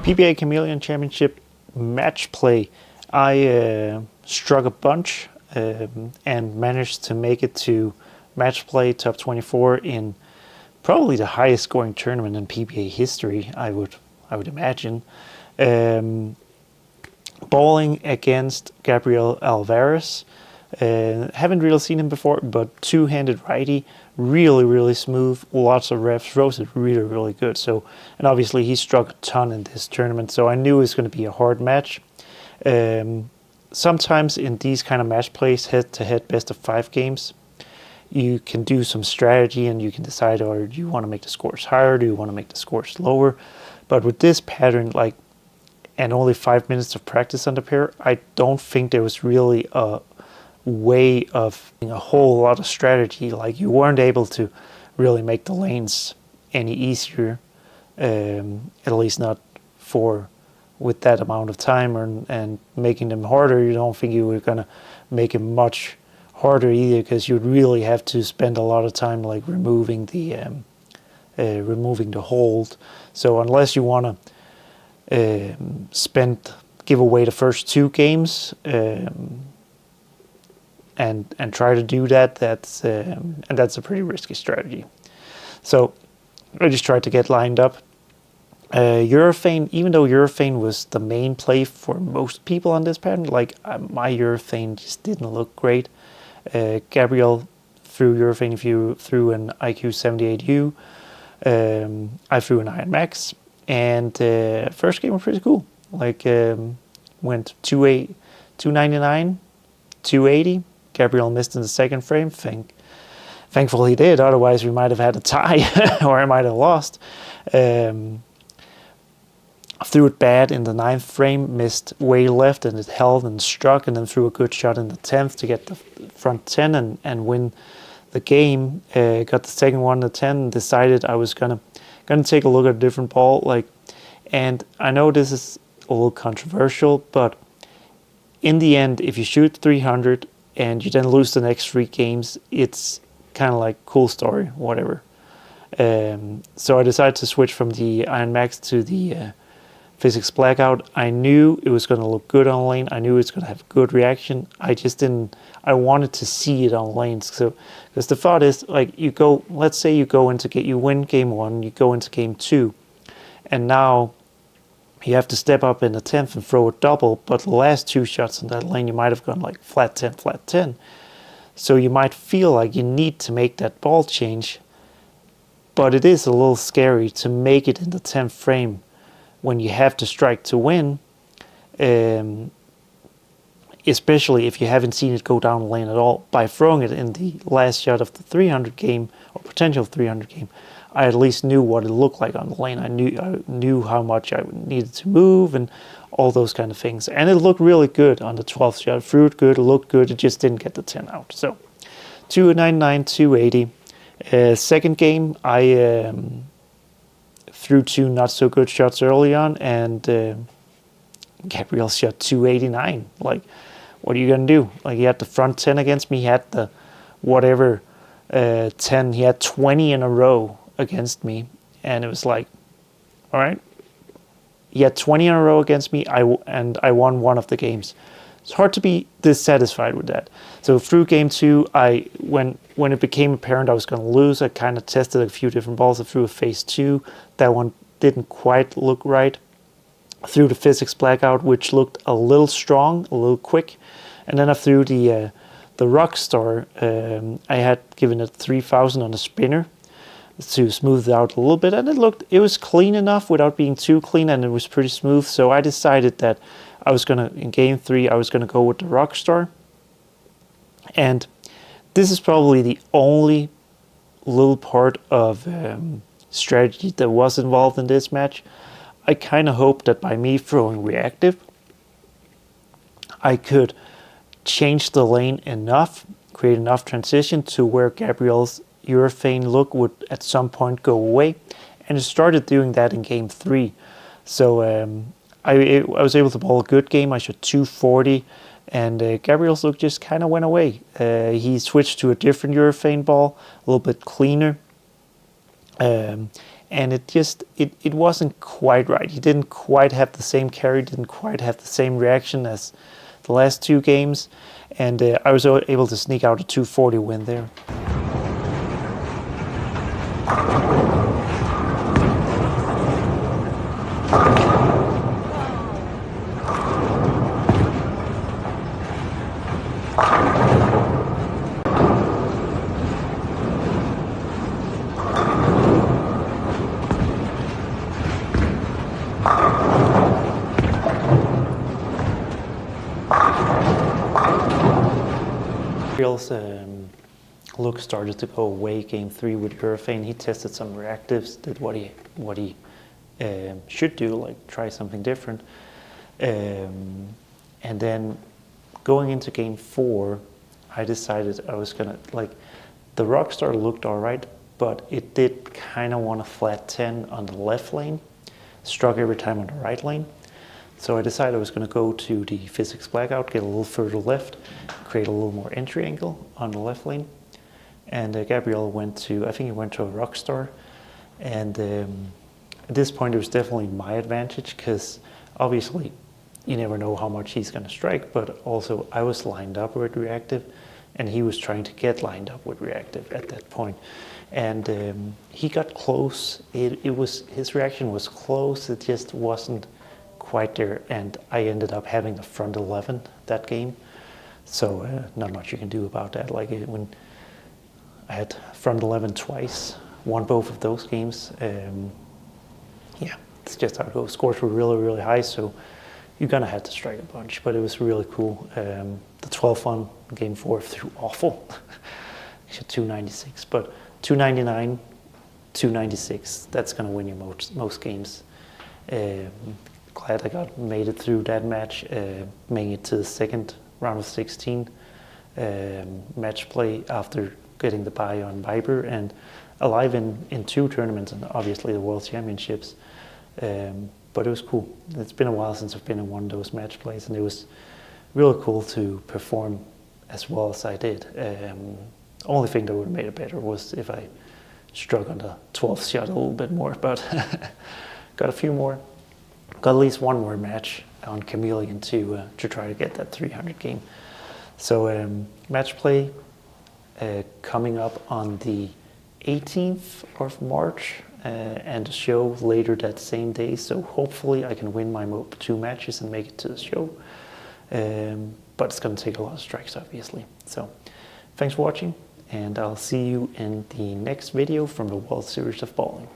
PBA Chameleon Championship match play. I struck a bunch and managed to make it to match play top 24 in probably the highest scoring tournament in PBA history, I would imagine. Bowling against Gabriel Alvarez. Haven't really seen him before, but two-handed righty, really smooth, lots of reps, throws it really good. So, and obviously he struck a ton in this tournament, so I knew it was going to be a hard match. Sometimes in these kind of match plays, head-to-head best of 5 games, you can do some strategy and you can decide, or do you want to make the scores higher, do you want to make the scores lower? But with this pattern, like, and only 5 minutes of practice on the pair, I don't think there was really a way of a whole lot of strategy. Like, you weren't able to really make the lanes any easier, at least not for with that amount of time, and making them harder. You don't think you were gonna make it much harder either, because you'd really have to spend a lot of time like removing the hold. So unless you want to give away the first 2 games and try to do that, that's a pretty risky strategy. So I just tried to get lined up. Urethane, even though urethane was the main play for most people on this pattern, like my urethane just didn't look great. Gabriel threw urethane threw an IQ 78U. I threw an Iron Max, and first game was pretty cool. Like went 299, 280. Gabriel missed in the second frame. Thankfully he did. Otherwise we might have had a tie, or I might have lost. I threw it bad in the 9th frame, missed way left, and it held and struck, and then threw a good shot in the 10th to get the front 10 and win the game. Got the second one, the 10, and decided I was gonna take a look at a different ball. Like, and I know this is a little controversial, but in the end, if you shoot 300 and you then lose the next 3 games, it's kind of like cool story, whatever. So I decided to switch from the Iron Max to the Physics Blackout. I knew it was going to look good on lane. I knew it was going to have good reaction. I just didn't. I wanted to see it on lanes. So, because the thought is, like, let's say you win game 1, you go into game 2, and now you have to step up in the 10th and throw a double. But the last 2 shots in that lane, you might have gone like flat 10, flat 10. So you might feel like you need to make that ball change. But it is a little scary to make it in the 10th frame when you have to strike to win, especially if you haven't seen it go down the lane at all. By throwing it in the last shot of the 300 game, or potential 300 game, I at least knew what it looked like on the lane. I knew how much I needed to move and all those kind of things. And it looked really good on the 12th shot. I threw it good, it looked good, it just didn't get the 10 out. So 299, 280. Second game, I threw 2 not so good shots early on, and Gabriel shot 289. Like, what are you gonna do? Like, he had the front 10 against me. He had the 10. He had 20 in a row against me, and it was like, all right. He had 20 in a row against me, and I won one of the games. It's hard to be dissatisfied with that. So through game 2, when it became apparent I was going to lose, I kind of tested a few different balls. I threw a phase 2. That one didn't quite look right. I threw the Physics Blackout, which looked a little strong, a little quick. And then I threw the Rockstar. I had given it 3,000 on a spinner to smooth it out a little bit. And it was clean enough without being too clean, and it was pretty smooth. So I decided that in game 3, I was going to go with the Rockstar. And this is probably the only little part of strategy that was involved in this match. I kind of hoped that by me throwing reactive, I could change the lane enough, create enough transition to where Gabriel's urethane look would at some point go away. And it started doing that in game 3. So I was able to bowl a good game. I shot 240, and Gabriel's look just kind of went away. He switched to a different urethane ball, a little bit cleaner. and it wasn't quite right. He didn't quite have the same carry, didn't quite have the same reaction as the last 2 games, and I was able to sneak out a 240 win there. Gabriel's look started to go away game 3 with Hurricane. He tested some reactives, did what he should do, like try something different. And then going into game 4, I decided I was gonna, like, the Rockstar looked all right, but it did kind of want a flat 10 on the left lane, struck every time on the right lane. So I decided I was going to go to the physics blackout, get a little further left, create a little more entry angle on the left lane. And Gabriel went to, I think he went to a Rockstar. And at this point it was definitely my advantage, because obviously you never know how much he's going to strike, but also I was lined up with reactive and he was trying to get lined up with reactive at that point. And he got close. His reaction was close, it just wasn't quite there, and I ended up having the front 11 that game, so not much you can do about that. Like when I had front 11 twice, won both of those games. Yeah, it's just how it goes. Scores were really, really high, so you're gonna have to strike a bunch, but it was really cool. The 12 on game 4 threw awful. Actually 296, but 299, 296, that's gonna win you most games. Glad I made it through that match, making it to the second round of 16 match play after getting the bye on Viper, and alive in 2 tournaments, and obviously the World Championships. But it was cool. It's been a while since I've been in one of those match plays, and it was really cool to perform as well as I did. Only thing that would have made it better was if I struck on the 12th shot a little bit more, but got a few more. Got at least one more match on Chameleon to try to get that 300 game. So match play coming up on the 18th of March and a show later that same day. So hopefully I can win my 2 matches and make it to the show. But it's going to take a lot of strikes, obviously. So thanks for watching, and I'll see you in the next video from the World Series of Bowling.